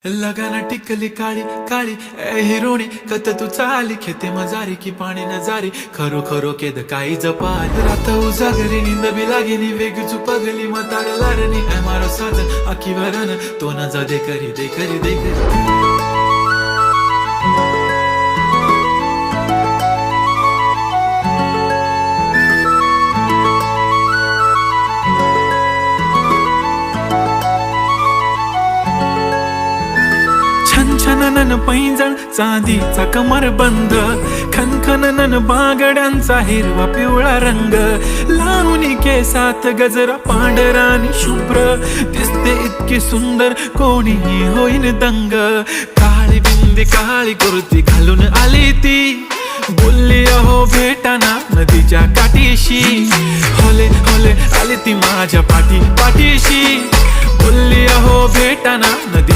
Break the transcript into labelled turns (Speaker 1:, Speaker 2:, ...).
Speaker 1: लगाना टिकली काळी काळी ए हिरोणी कत तू चाली खेते मजारी की पाणी नजारी खरो खरो केद काही जपाल रात उजागरी निंद बी लागेनी वेग चुपगली मतार लारणी ए मारो साथ आखी वरन तो न जा दे करी दे करी दे करी छनछनन पैंजण चांदीचा कमरबंद खनखनन बांगड्यांचा हिरवा पिवळा रंग लावणी केसात गजरा पांढरा आणि शुभ्र दिसते इतकी सुंदर कोणीही होईन दंग काळी बिंदी काळी कुर्ती घालून आली ती बोलली अहो भेटाना नदीच्या काठीशी होले होले आली ती माझ्या पाठीशी बोलली अहो भेटाना नदी